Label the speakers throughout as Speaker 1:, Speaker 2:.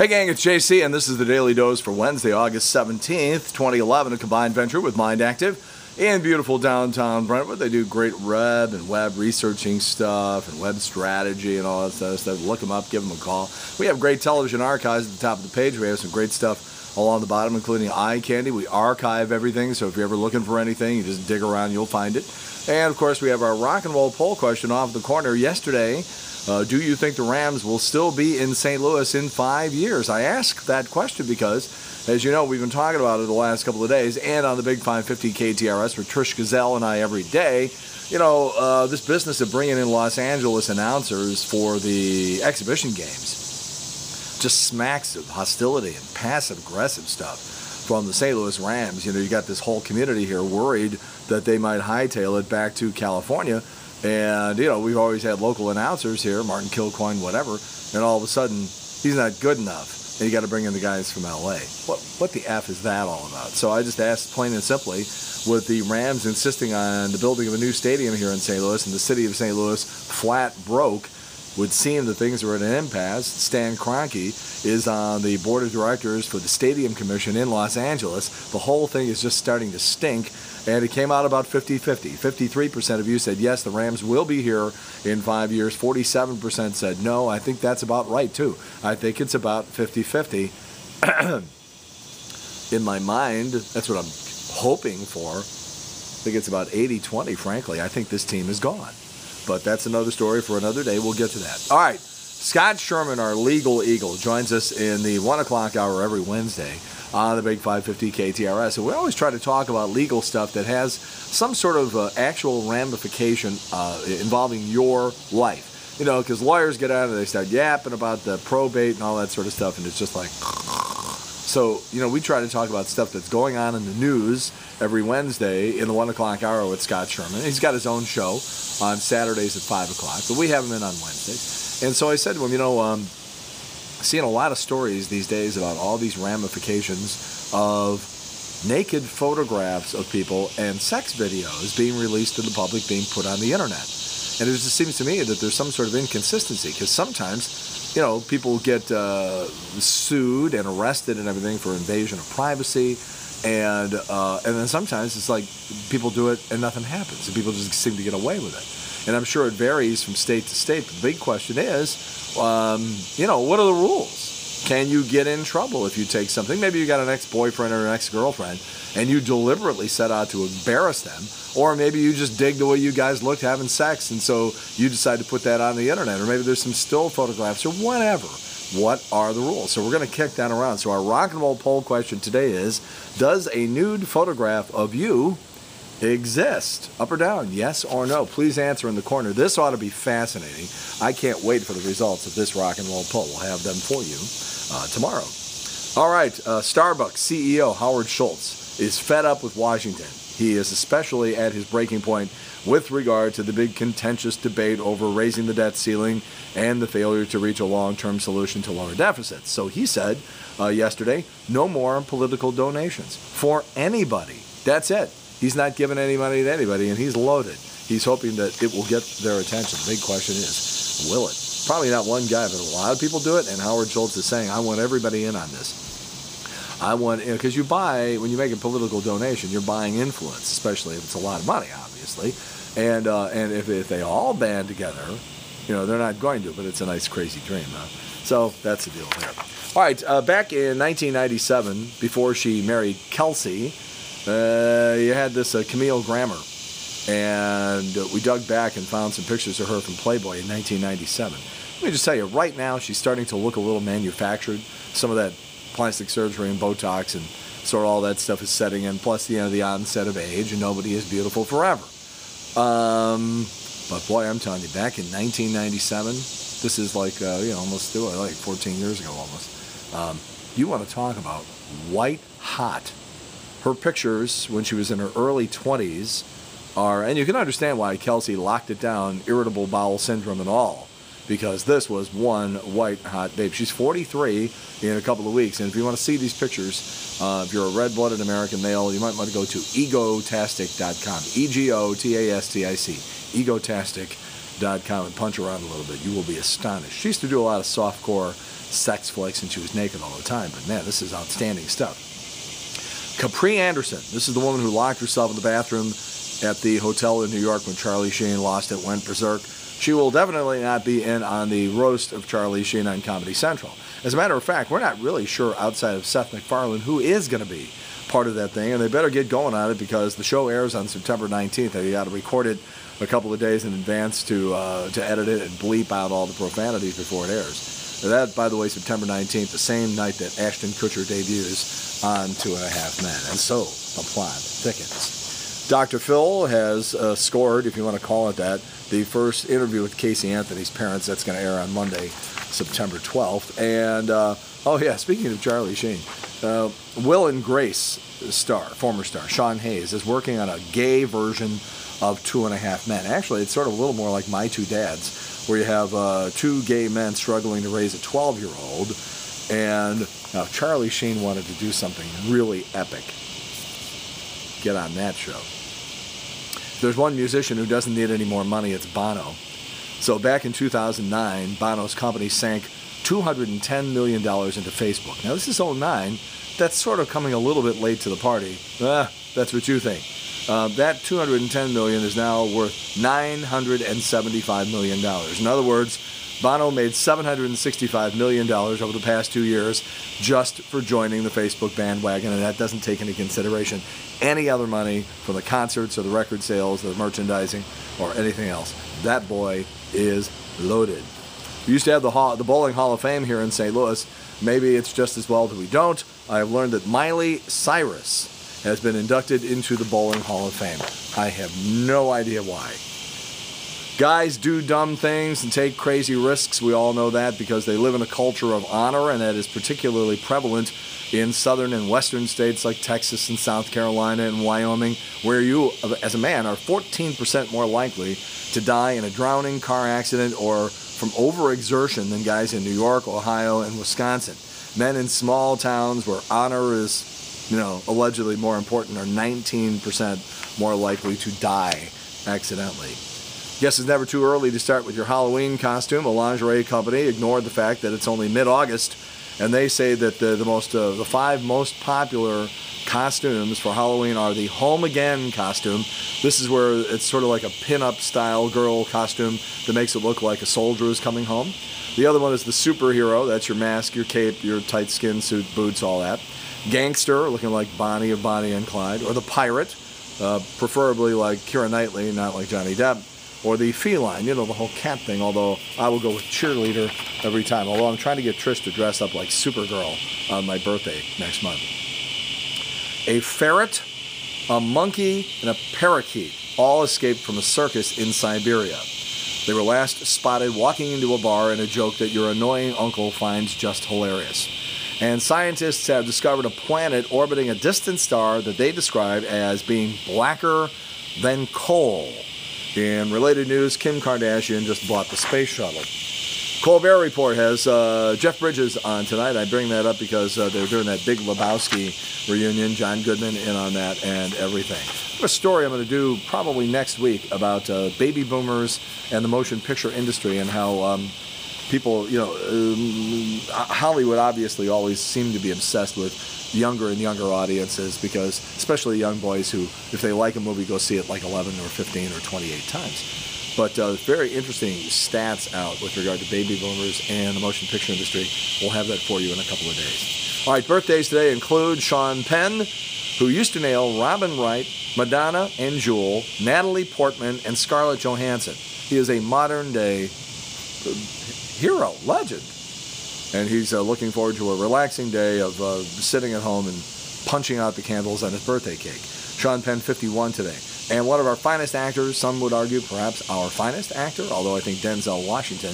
Speaker 1: Hey gang, it's JC, and this is the Daily Dose for Wednesday, August 17th, 2011, a combined venture with Mind Active in beautiful downtown Brentwood. They do great web researching stuff and web strategy and all that stuff. Look them up, give them a call. We have great television archives at the top of the page. We have some great stuff along the bottom, including eye candy. We archive everything, so if you're ever looking for anything, you just dig around, you'll find it. And, of course, we have our rock and roll poll question off the corner yesterday. Do you think the Rams will still be in St. Louis in 5 years? I ask that question because, as you know, we've been talking about it the last couple of days, and on the Big 550 KTRS with Trish Gazelle and I every day. You know, this business of bringing in Los Angeles announcers for the exhibition games just smacks of hostility and passive-aggressive stuff from the St. Louis Rams. You know, you got this whole community here worried that they might hightail it back to California. And, you know, we've always had local announcers here, Martin Kilcoyne, whatever, and all of a sudden, he's not good enough, and you got to bring in the guys from L.A. What the F is that all about? So I just asked plain and simply, with the Rams insisting on the building of a new stadium here in St. Louis, and the city of St. Louis flat broke, would seem that things are at an impasse. Stan Kroenke is on the board of directors for the Stadium Commission in Los Angeles. The whole thing is just starting to stink. And it came out about 50-50. 53% of you said, yes, the Rams will be here in 5 years. 47% said, no. I think that's about right, too. I think it's about 50-50. In my mind, that's what I'm hoping for. I think it's about 80-20, frankly. I think this team is gone. But that's another story for another day. We'll get to that. All right. Scott Sherman, our legal eagle, joins us in the 1 o'clock hour every Wednesday on the Big 550 KTRS. And we always try to talk about legal stuff that has some sort of actual ramification involving your life. You know, because lawyers get out and they start yapping about the probate and all that sort of stuff, and it's just like... So, you know, we try to talk about stuff that's going on in the news every Wednesday in the 1 o'clock hour with Scott Sherman. He's got his own show on Saturdays at 5 o'clock, but we have him in on Wednesdays. And so I said to him, you know, seeing a lot of stories these days about all these ramifications of naked photographs of people and sex videos being released to the public, being put on the internet. And it just seems to me that there's some sort of inconsistency, because sometimes, you know, people get sued and arrested and everything for invasion of privacy, and then sometimes it's like people do it and nothing happens, and people just seem to get away with it. And I'm sure it varies from state to state. But the big question is, you know, what are the rules? Can you get in trouble if you take something? Maybe you got an ex-boyfriend or an ex-girlfriend, and you deliberately set out to embarrass them, or maybe you just dig the way you guys looked having sex, and so you decide to put that on the internet, or maybe there's some still photographs, or whatever. What are the rules? So we're going to kick that around. So our rock and roll poll question today is, does a nude photograph of you exist? Up or down? Yes or no? Please answer in the corner. This ought to be fascinating. I can't wait for the results of this rock and roll poll. We'll have them for you tomorrow. All right, Starbucks CEO Howard Schultz is fed up with Washington. He is especially at his breaking point with regard to the big contentious debate over raising the debt ceiling and the failure to reach a long-term solution to lower deficits. So he said yesterday, no more political donations for anybody. That's it. He's not giving any money to anybody, and he's loaded. He's hoping that it will get their attention. The big question is, will it? Probably not one guy, but a lot of people do it, and Howard Schultz is saying, I want everybody in on this. I want, because you buy, when you make a political donation, you're buying influence, especially if it's a lot of money, obviously. And if they all band together, you know, they're not going to, but it's a nice, crazy dream. So that's the deal there. All right, back in 1997, before she married Kelsey, you had this Camille Grammer, and we dug back and found some pictures of her from Playboy in 1997. Let me just tell you, right now she's starting to look a little manufactured. Some of that plastic surgery and Botox and sort of all that stuff is setting in, plus the onset of age, and nobody is beautiful forever. But boy, I'm telling you, back in 1997, this is like, almost like 14 years ago almost. You want to talk about white hot. Her pictures when she was in her early 20s are, and you can understand why Kelsey locked it down, irritable bowel syndrome and all, because this was one white hot babe. She's 43 in a couple of weeks, and if you want to see these pictures, if you're a red-blooded American male, you might want to go to egotastic.com, egotastic, Facebook.com and punch around a little bit. You will be astonished. She used to do a lot of softcore sex flicks, and she was naked all the time. But, man, this is outstanding stuff. Capri Anderson. This is the woman who locked herself in the bathroom at the hotel in New York when Charlie Sheen lost it, went berserk. She will definitely not be in on the roast of Charlie Sheen on Comedy Central. As a matter of fact, we're not really sure outside of Seth MacFarlane who is going to be part of that thing, and they better get going on it because the show airs on September 19th, and you got to record it a couple of days in advance to edit it and bleep out all the profanities before it airs. That, by the way, September 19th, the same night that Ashton Kutcher debuts on 2.5 Men, and so the plot thickens. Dr. Phil has scored, if you want to call it that, the first interview with Casey Anthony's parents. That's going to air on Monday, September 12th. And, oh yeah, speaking of Charlie Sheen, Will and Grace former star, Sean Hayes, is working on a gay version of 2.5 Men. Actually, it's sort of a little more like My Two Dads, where you have two gay men struggling to raise a 12-year-old. And now Charlie Sheen wanted to do something really epic. Get on that show. There's one musician who doesn't need any more money, it's Bono. So back in 2009, Bono's company sank $210 million into Facebook. Now this is 2009. That's sort of coming a little bit late to the party. That's what you think. That $210 million is now worth $975 million. In other words, Bono made $765 million over the past 2 years just for joining the Facebook bandwagon, and that doesn't take into consideration any other money from the concerts or the record sales, the merchandising, or anything else. That boy is loaded. We used to have the Bowling Hall of Fame here in St. Louis. Maybe it's just as well that we don't. I have learned that Miley Cyrus has been inducted into the Bowling Hall of Fame. I have no idea why. Guys do dumb things and take crazy risks. We all know that because they live in a culture of honor, and that is particularly prevalent in southern and western states like Texas and South Carolina and Wyoming, where you, as a man, are 14% more likely to die in a drowning, car accident, or from overexertion than guys in New York, Ohio, and Wisconsin. Men in small towns where honor is, allegedly more important are 19% more likely to die accidentally. Guess it's never too early to start with your Halloween costume. A lingerie company ignored the fact that it's only mid-August, and they say that the 5 most popular costumes for Halloween are the Home Again costume. This is where it's sort of like a pin-up style girl costume that makes it look like a soldier is coming home. The other one is the superhero. That's your mask, your cape, your tight skin suit, boots, all that. Gangster, looking like Bonnie of Bonnie and Clyde. Or the pirate, preferably like Keira Knightley, not like Johnny Depp. Or the feline, the whole cat thing, although I will go with cheerleader every time. Although I'm trying to get Trish to dress up like Supergirl on my birthday next month. A ferret, a monkey, and a parakeet all escaped from a circus in Siberia. They were last spotted walking into a bar in a joke that your annoying uncle finds just hilarious. And scientists have discovered a planet orbiting a distant star that they describe as being blacker than coal. In related news, Kim Kardashian just bought the space shuttle. Colbert Report has Jeff Bridges on tonight. I bring that up because they're doing that Big Lebowski reunion. John Goodman in on that and everything. I have a story I'm going to do probably next week about baby boomers and the motion picture industry and how people, Hollywood obviously always seem to be obsessed with younger and younger audiences because especially young boys who, if they like a movie, go see it like 11 or 15 or 28 times. But very interesting stats out with regard to baby boomers and the motion picture industry. We'll have that for you in a couple of days. All right, birthdays today include Sean Penn, who used to nail Robin Wright, Madonna and Jewel, Natalie Portman, and Scarlett Johansson. He is a modern-day hero, legend. And he's looking forward to a relaxing day of sitting at home and punching out the candles on his birthday cake. Sean Penn, 51 today. And one of our finest actors, some would argue perhaps our finest actor, although I think Denzel Washington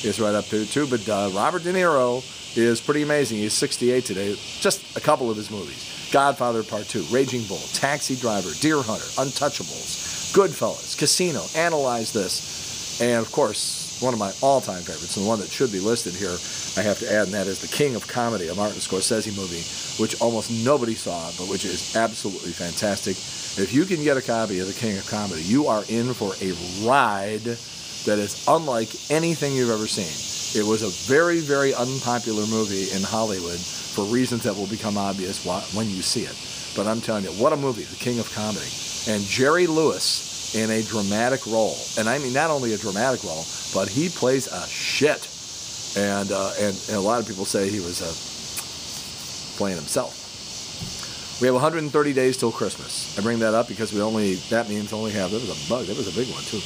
Speaker 1: is right up there too. But Robert De Niro is pretty amazing. He's 68 today. Just a couple of his movies. Godfather Part 2, Raging Bull, Taxi Driver, Deer Hunter, Untouchables, Goodfellas, Casino, Analyze This, and of course, one of my all-time favorites, and the one that should be listed here, I have to add, and that is The King of Comedy, a Martin Scorsese movie, which almost nobody saw, but which is absolutely fantastic. If you can get a copy of The King of Comedy, you are in for a ride that is unlike anything you've ever seen. It was a very, very unpopular movie in Hollywood for reasons that will become obvious when you see it. But I'm telling you, what a movie, the king of comedy. And Jerry Lewis in a dramatic role. And I mean, not only a dramatic role, but he plays a shit. And a lot of people say he was playing himself. We have 130 days till Christmas. I bring that up because there was a bug, that was a big one too.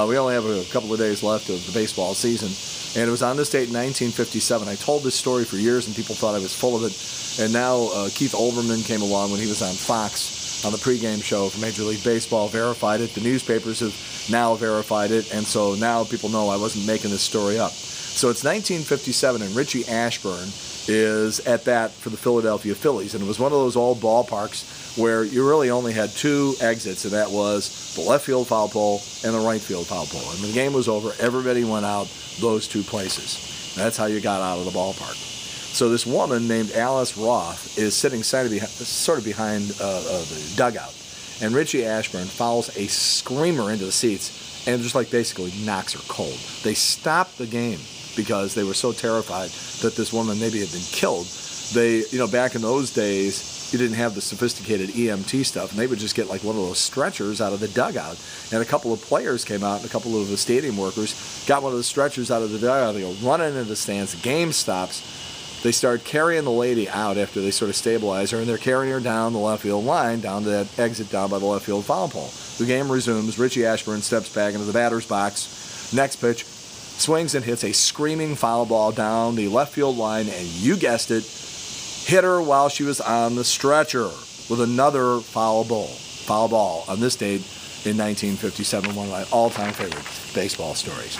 Speaker 1: We only have a couple of days left of the baseball season. And it was on this date in 1957. I told this story for years and people thought I was full of it. And now Keith Olbermann came along when he was on Fox on the pregame show for Major League Baseball, verified it. The newspapers have now verified it. And so now people know I wasn't making this story up. So it's 1957 and Richie Ashburn is at bat for the Philadelphia Phillies. And it was one of those old ballparks where you really only had two exits, and that was the left field foul pole and the right field foul pole. And when the game was over, everybody went out those two places. That's how you got out of the ballpark. So this woman named Alice Roth is sitting sort of behind the dugout. And Richie Ashburn fouls a screamer into the seats and just basically knocks her cold. They stopped the game because they were so terrified that this woman maybe had been killed. They, back in those days, you didn't have the sophisticated EMT stuff, and they would just get one of those stretchers out of the dugout. And a couple of players came out, and a couple of the stadium workers got one of the stretchers out of the dugout. They go running into the stands. The game stops. They start carrying the lady out after they sort of stabilize her, and they're carrying her down the left field line, down to that exit down by the left field foul pole. The game resumes. Richie Ashburn steps back into the batter's box. Next pitch, swings and hits a screaming foul ball down the left field line, and you guessed it, hit her while she was on the stretcher with another foul ball on this date in 1957, one of my all-time favorite baseball stories.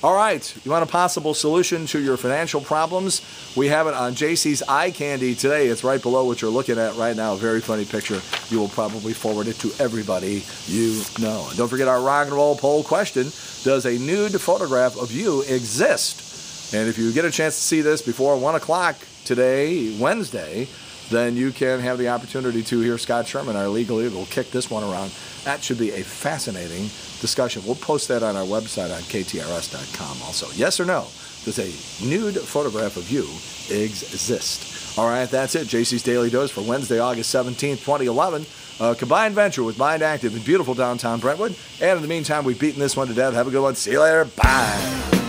Speaker 1: All right, you want a possible solution to your financial problems? We have it on JC's Eye Candy today. It's right below what you're looking at right now. A very funny picture. You will probably forward it to everybody you know. And don't forget our rock and roll poll question. Does a nude photograph of you exist? And if you get a chance to see this before 1 o'clock today, Wednesday, then you can have the opportunity to hear Scott Sherman, our legal eagle, kick this one around. That should be a fascinating discussion. We'll post that on our website on ktrs.com also. Yes or no? Does a nude photograph of you exist? All right, that's it. JC's Daily Dose for Wednesday, August 17th, 2011. Combined venture with Mind Active in beautiful downtown Brentwood. And in the meantime, we've beaten this one to death. Have a good one. See you later. Bye.